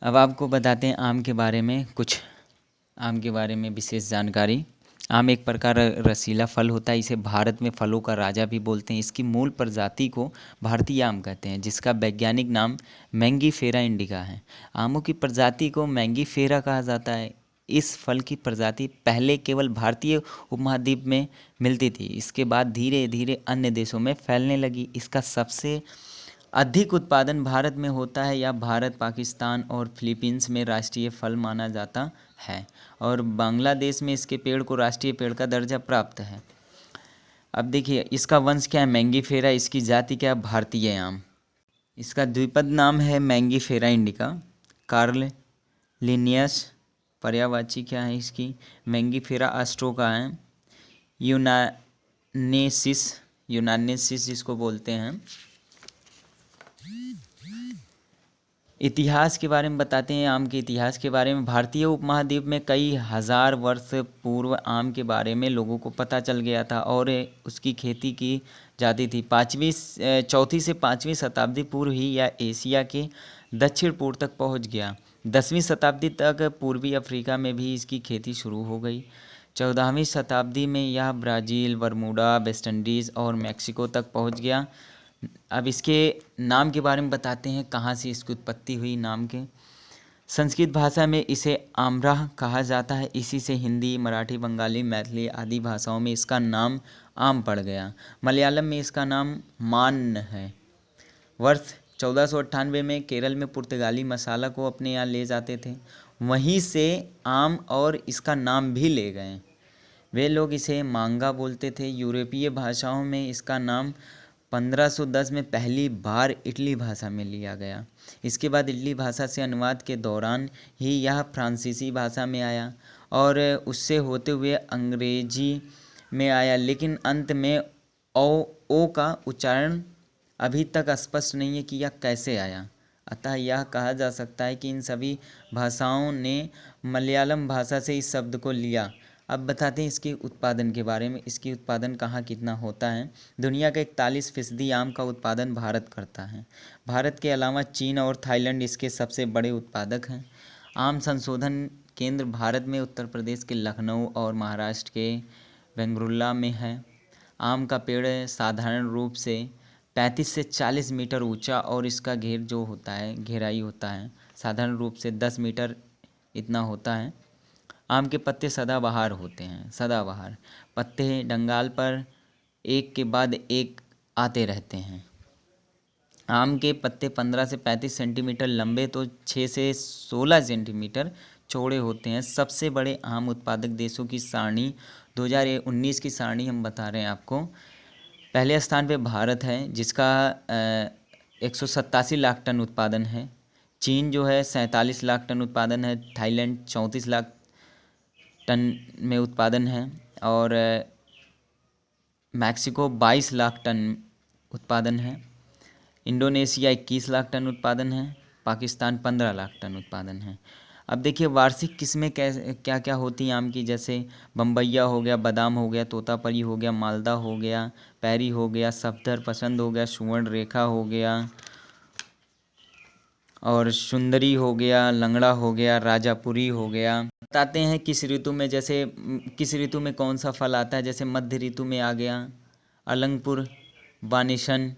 अब आपको बताते हैं आम के बारे में कुछ आम के बारे में विशेष जानकारी। आम एक प्रकार रसीला फल होता है। इसे भारत में फलों का राजा भी बोलते हैं। इसकी मूल प्रजाति को भारतीय आम कहते हैं, जिसका वैज्ञानिक नाम मैंगीफेरा इंडिका है। आमों की प्रजाति को मैंगीफेरा कहा जाता है। इस फल की प्रजाति पहले केवल भारतीय उपमहाद्वीप में मिलती थी। इसके बाद धीरे धीरे अन्य देशों में फैलने लगी। इसका सबसे अधिक उत्पादन भारत में होता है। या भारत, पाकिस्तान और फिलीपींस में राष्ट्रीय फल माना जाता है, और बांग्लादेश में इसके पेड़ को राष्ट्रीय पेड़ का दर्जा प्राप्त है। अब देखिए इसका वंश क्या है, मैंगीफेरा। इसकी जाति क्या है, भारतीय आम। इसका द्विपद नाम है मैंगीफेरा इंडिका। कार्ल लिनियस पर्यायवाची क्या है इसकी, मैंगीफेरा अस्ट्रोका है। यूनानेसिस इसको बोलते हैं। इतिहास के बारे में बताते हैं। आम के इतिहास के बारे में, भारतीय उपमहाद्वीप में कई हजार वर्ष पूर्व आम के बारे में लोगों को पता चल गया था और उसकी खेती की जाती थी। चौथी से 5वीं शताब्दी पूर्व ही यह एशिया के दक्षिण पूर्व तक पहुंच गया। 10वीं शताब्दी तक पूर्वी अफ्रीका में भी इसकी खेती शुरू हो गई। 14वीं शताब्दी में यह ब्राज़ील, बरमूडा, वेस्ट इंडीज़ और मैक्सिको तक पहुंच गया। अब इसके नाम के बारे में बताते हैं, कहाँ से इसकी उत्पत्ति हुई नाम के। संस्कृत भाषा में इसे आम्रह कहा जाता है। इसी से हिंदी, मराठी, बंगाली, मैथिली आदि भाषाओं में इसका नाम आम पड़ गया। मलयालम में इसका नाम मान है। वर्ष 1498 में केरल में पुर्तगाली मसाला को अपने यहाँ ले जाते थे। वहीं से आम और इसका नाम भी ले गए। वे लोग इसे मांगा बोलते थे। यूरोपीय भाषाओं में इसका नाम 1510 में पहली बार इटली भाषा में लिया गया। इसके बाद इटली भाषा से अनुवाद के दौरान ही यह फ्रांसीसी भाषा में आया और उससे होते हुए अंग्रेजी में आया, लेकिन अंत में ओ का उच्चारण अभी तक स्पष्ट नहीं है कि यह कैसे आया। अतः यह कहा जा सकता है कि इन सभी भाषाओं ने मलयालम भाषा से इस शब्द को लिया। अब बताते हैं इसके उत्पादन के बारे में। इसकी उत्पादन कहाँ कितना होता है। दुनिया का 41% आम का उत्पादन भारत करता है। भारत के अलावा चीन और थाईलैंड इसके सबसे बड़े उत्पादक हैं। आम संशोधन केंद्र भारत में उत्तर प्रदेश के लखनऊ और महाराष्ट्र के बेंगलुरु में है। आम का पेड़ साधारण रूप से 35 से 40 मीटर ऊंचा और इसका घेराई होता है साधारण रूप से 10 मीटर इतना होता है। आम के पत्ते सदाबहार होते हैं। सदाबहार पत्ते डंगाल पर एक के बाद एक आते रहते हैं। आम के पत्ते 15 से 35 सेंटीमीटर लंबे तो 6 से 16 सेंटीमीटर चौड़े होते हैं। सबसे बड़े आम उत्पादक देशों की सारणी 2019 की सारणी हम बता रहे हैं आपको। पहले स्थान पे भारत है, जिसका 187 लाख टन उत्पादन है। चीन जो है 47 लाख टन उत्पादन है। थाईलैंड 34 लाख टन में उत्पादन है और मैक्सिको 22 लाख टन उत्पादन है। इंडोनेशिया 21 लाख टन उत्पादन है। पाकिस्तान 15 लाख टन उत्पादन है। अब देखिए वार्षिक किस्में क्या क्या होती हैं आम की, जैसे बम्बैया हो गया, बादाम हो गया, तोतापरी हो गया, मालदा हो गया, पैरी हो गया, सफदर पसंद हो गया, सुवर्ण रेखा हो गया और सुंदरी हो गया, लंगड़ा हो गया, राजापुरी हो गया। बताते हैं किस ऋतु में, जैसे किस ऋतु में कौन सा फल आता है। जैसे मध्य ऋतु में आ गया अलंगपुर, बानिशन,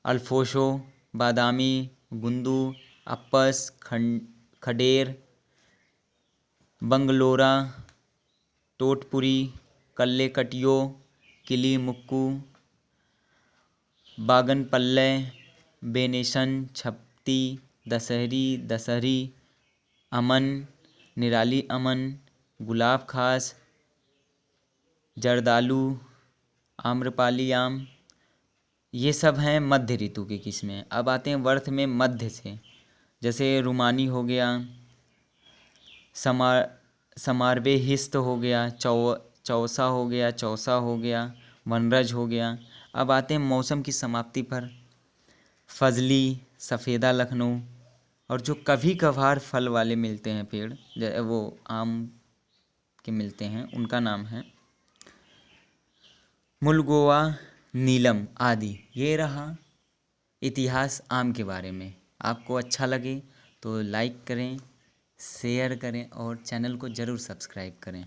अल्फोशो, बादामी, गुंदू, अप्पस, खडेर, बंगलोरा, टोटपुरी, कल्ले कटियो, किली मुक्कू, बागनपल्ले, बेनेशन, छप्ती, दशहरी, अमन, निराली अमन, गुलाब खास, जर्दालू, आम्रपाली आम, ये सब हैं मध्य ऋतु की किस्में। अब आते हैं वर्ष में मध्य से, जैसे रुमानी हो गया, समारवे हिस्त हो गया, चौसा हो गया, चौसा हो गया, वनरज हो गया। अब आते हैं मौसम की समाप्ति पर। फजली, सफ़ेदा लखनऊ और जो कभी कभार फल वाले मिलते हैं पेड़, वो आम के मिलते हैं, उनका नाम है मुलगोवा, नीलम आदि। ये रहा इतिहास आम के बारे में। आपको अच्छा लगे तो लाइक करें, शेयर करें और चैनल को ज़रूर सब्सक्राइब करें।